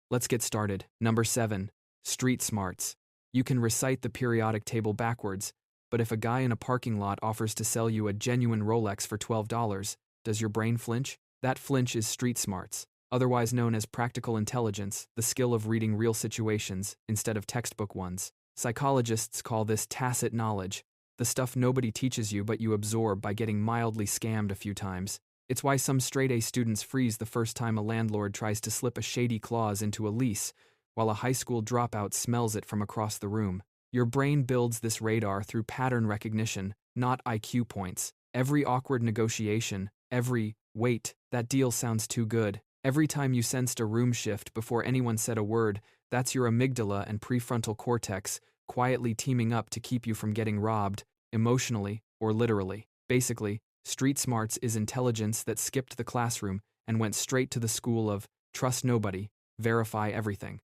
Let's get started. Number 7. Street smarts. You can recite the periodic table backwards, but if a guy in a parking lot offers to sell you a genuine Rolex for $12, does your brain flinch? That flinch is street smarts, otherwise known as practical intelligence, the skill of reading real situations instead of textbook ones. Psychologists call this tacit knowledge, the stuff nobody teaches you but you absorb by getting mildly scammed a few times. It's why some straight-A students freeze the first time a landlord tries to slip a shady clause into a lease, while a high school dropout smells it from across the room. Your brain builds this radar through pattern recognition, not IQ points. Every awkward negotiation, every, wait, that deal sounds too good, every time you sensed a room shift before anyone said a word, that's your amygdala and prefrontal cortex quietly teaming up to keep you from getting robbed, emotionally or literally. Basically, street smarts is intelligence that skipped the classroom and went straight to the school of trust nobody, verify everything.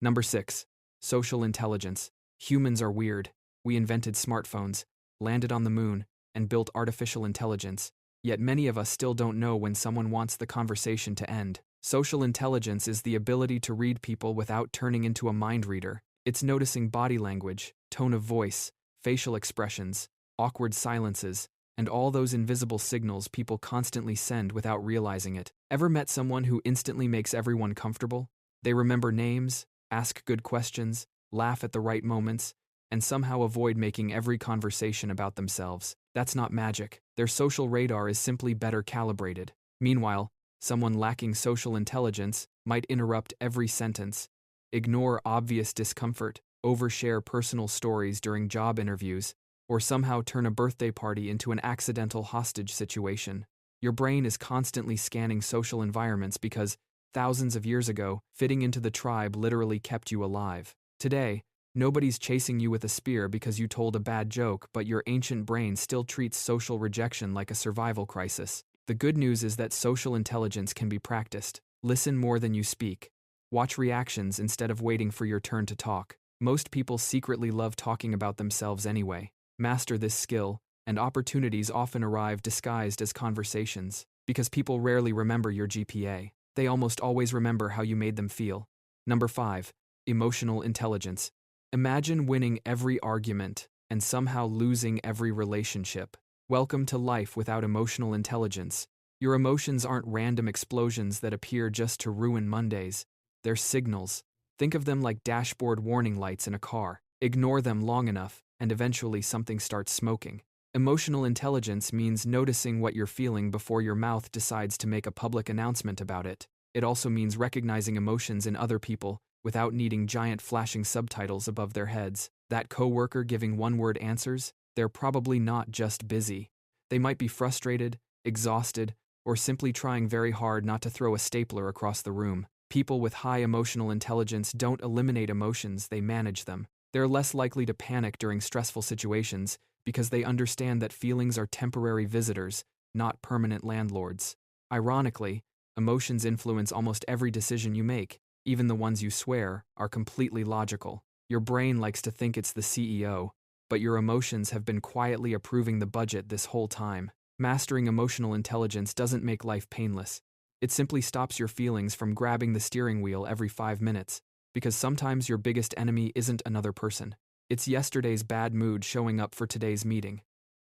Number 6. Social intelligence. Humans are weird. We invented smartphones, landed on the moon, and built artificial intelligence. Yet many of us still don't know when someone wants the conversation to end. Social intelligence is the ability to read people without turning into a mind reader. It's noticing body language, tone of voice, facial expressions, awkward silences, and all those invisible signals people constantly send without realizing it. Ever met someone who instantly makes everyone comfortable? They remember names, ask good questions, laugh at the right moments, and somehow avoid making every conversation about themselves. That's not magic. Their social radar is simply better calibrated. Meanwhile, someone lacking social intelligence might interrupt every sentence, ignore obvious discomfort, overshare personal stories during job interviews, or somehow turn a birthday party into an accidental hostage situation. Your brain is constantly scanning social environments because, thousands of years ago, fitting into the tribe literally kept you alive. Today, nobody's chasing you with a spear because you told a bad joke, but your ancient brain still treats social rejection like a survival crisis. The good news is that social intelligence can be practiced. Listen more than you speak. Watch reactions instead of waiting for your turn to talk. Most people secretly love talking about themselves anyway. Master this skill, and opportunities often arrive disguised as conversations. Because people rarely remember your GPA. They almost always remember how you made them feel. Number 5. Emotional intelligence. Imagine winning every argument and somehow losing every relationship. Welcome to life without emotional intelligence. Your emotions aren't random explosions that appear just to ruin Mondays. They're signals. Think of them like dashboard warning lights in a car. Ignore them long enough, and eventually something starts smoking. Emotional intelligence means noticing what you're feeling before your mouth decides to make a public announcement about it. It also means recognizing emotions in other people without needing giant flashing subtitles above their heads. That coworker giving one-word answers, they're probably not just busy. They might be frustrated, exhausted, or simply trying very hard not to throw a stapler across the room. People with high emotional intelligence don't eliminate emotions, they manage them. They're less likely to panic during stressful situations because they understand that feelings are temporary visitors, not permanent landlords. Ironically, emotions influence almost every decision you make. Even the ones you swear are completely logical. Your brain likes to think it's the CEO, but your emotions have been quietly approving the budget this whole time. Mastering emotional intelligence doesn't make life painless. It simply stops your feelings from grabbing the steering wheel every 5 minutes, because sometimes your biggest enemy isn't another person. It's yesterday's bad mood showing up for today's meeting.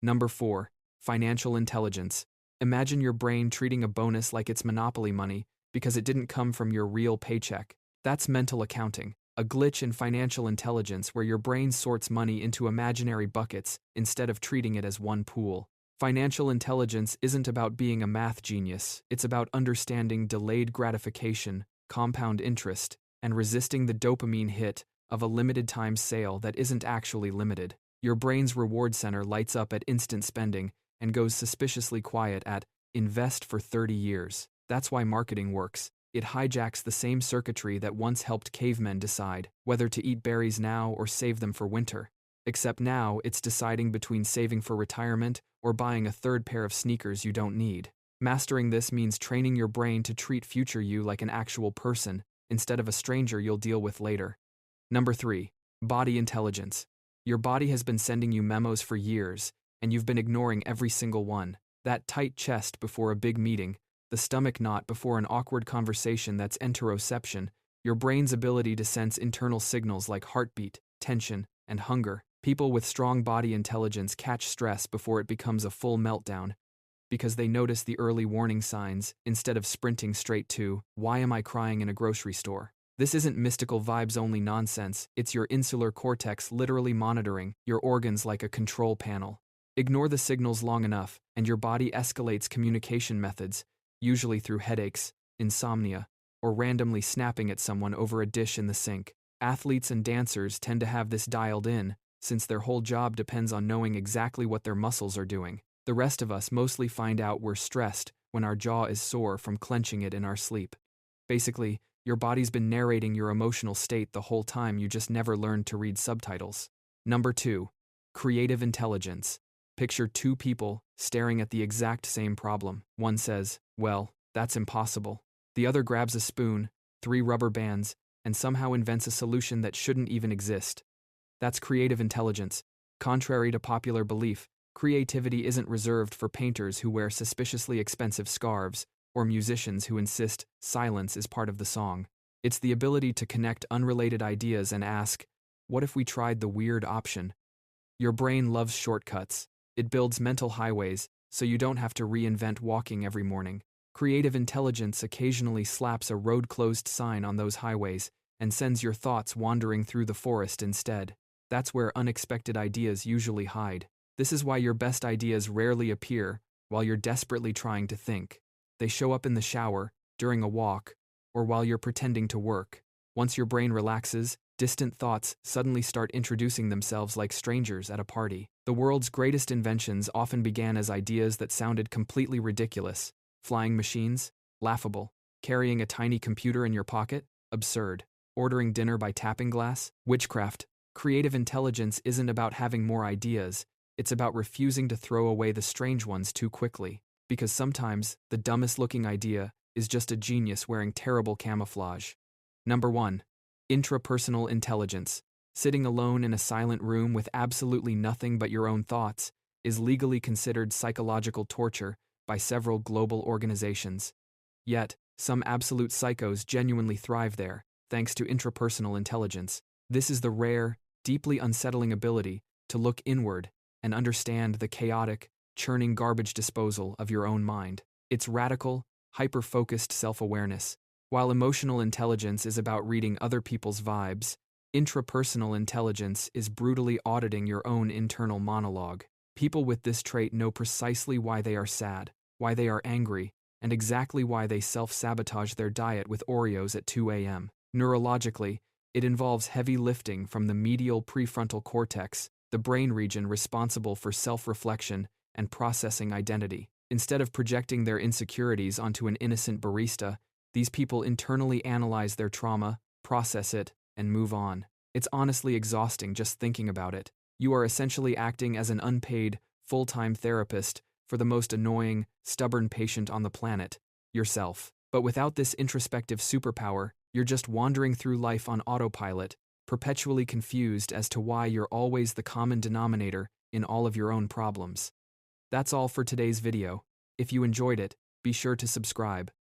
Number 4. Financial intelligence. Imagine your brain treating a bonus like it's Monopoly money because it didn't come from your real paycheck. That's mental accounting, a glitch in financial intelligence where your brain sorts money into imaginary buckets instead of treating it as one pool. Financial intelligence isn't about being a math genius, it's about understanding delayed gratification, compound interest, and resisting the dopamine hit of a limited-time sale that isn't actually limited. Your brain's reward center lights up at instant spending and goes suspiciously quiet at invest for 30 years. That's why marketing works. It hijacks the same circuitry that once helped cavemen decide whether to eat berries now or save them for winter. Except now, it's deciding between saving for retirement or buying a third pair of sneakers you don't need. Mastering this means training your brain to treat future you like an actual person, instead of a stranger you'll deal with later. Number 3. Body intelligence. Your body has been sending you memos for years, and you've been ignoring every single one. That tight chest before a big meeting, the stomach knot before an awkward conversation that's enteroception, Your brain's ability to sense internal signals like heartbeat, tension, and hunger. People with strong body intelligence catch stress before it becomes a full meltdown, because they notice the early warning signs instead of sprinting straight to, "Why am I crying in a grocery store?" This isn't mystical vibes-only nonsense, it's your insular cortex literally monitoring your organs like a control panel. Ignore the signals long enough, and your body escalates communication methods, usually through headaches, insomnia, or randomly snapping at someone over a dish in the sink. Athletes and dancers tend to have this dialed in, since their whole job depends on knowing exactly what their muscles are doing. The rest of us mostly find out we're stressed when our jaw is sore from clenching it in our sleep. Basically, your body's been narrating your emotional state the whole time, you just never learned to read subtitles. Number 2. Creative intelligence. Picture two people staring at the exact same problem. One says, "Well, that's impossible." The other grabs a spoon, 3 rubber bands, and somehow invents a solution that shouldn't even exist. That's creative intelligence. Contrary to popular belief, creativity isn't reserved for painters who wear suspiciously expensive scarves, or musicians who insist silence is part of the song. It's the ability to connect unrelated ideas and ask, what if we tried the weird option? Your brain loves shortcuts. It builds mental highways, so you don't have to reinvent walking every morning. Creative intelligence occasionally slaps a road-closed sign on those highways and sends your thoughts wandering through the forest instead. That's where unexpected ideas usually hide. This is why your best ideas rarely appear while you're desperately trying to think. They show up in the shower, during a walk, or while you're pretending to work. Once your brain relaxes, distant thoughts suddenly start introducing themselves like strangers at a party. The world's greatest inventions often began as ideas that sounded completely ridiculous. Flying machines? Laughable. Carrying a tiny computer in your pocket? Absurd. Ordering dinner by tapping glass? Witchcraft. Creative intelligence isn't about having more ideas, it's about refusing to throw away the strange ones too quickly. Because sometimes, the dumbest-looking idea is just a genius wearing terrible camouflage. Number 1. Intrapersonal intelligence. Sitting alone in a silent room with absolutely nothing but your own thoughts is legally considered psychological torture by several global organizations. Yet, some absolute psychos genuinely thrive there, thanks to intrapersonal intelligence. This is the rare, deeply unsettling ability to look inward and understand the chaotic, churning garbage disposal of your own mind. It's radical, hyper-focused self-awareness. While emotional intelligence is about reading other people's vibes, intrapersonal intelligence is brutally auditing your own internal monologue. People with this trait know precisely why they are sad, why they are angry, and exactly why they self-sabotage their diet with Oreos at 2 a.m. Neurologically, it involves heavy lifting from the medial prefrontal cortex, the brain region responsible for self-reflection and processing identity. Instead of projecting their insecurities onto an innocent barista, these people internally analyze their trauma, process it, and move on. It's honestly exhausting just thinking about it. You are essentially acting as an unpaid, full-time therapist for the most annoying, stubborn patient on the planet, yourself. But without this introspective superpower, you're just wandering through life on autopilot, perpetually confused as to why you're always the common denominator in all of your own problems. That's all for today's video. If you enjoyed it, be sure to subscribe.